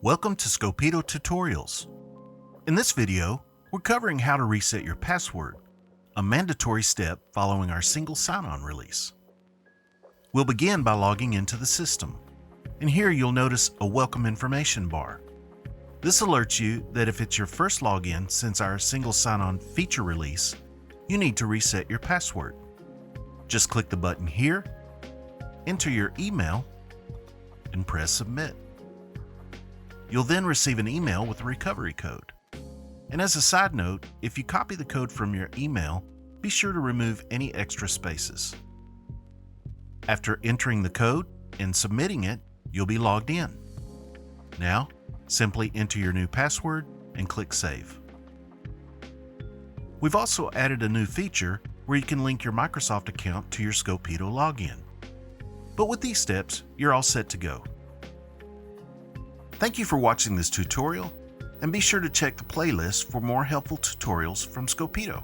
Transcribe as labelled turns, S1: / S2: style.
S1: Welcome to Scopito Tutorials. In this video, we're covering how to reset your password, a mandatory step following our single sign-on release. We'll begin by logging into the system, and here you'll notice a welcome information bar. This alerts you that if it's your first login since our single sign-on feature release, you need to reset your password. Just click the button here, enter your email, and press submit. You'll then receive an email with a recovery code. And as a side note, if you copy the code from your email, be sure to remove any extra spaces. After entering the code and submitting it, you'll be logged in. Now, simply enter your new password and click Save. We've also added a new feature where you can link your Microsoft account to your Scopito login. But with these steps, you're all set to go. Thank you for watching this tutorial, and be sure to check the playlist for more helpful tutorials from Scopito.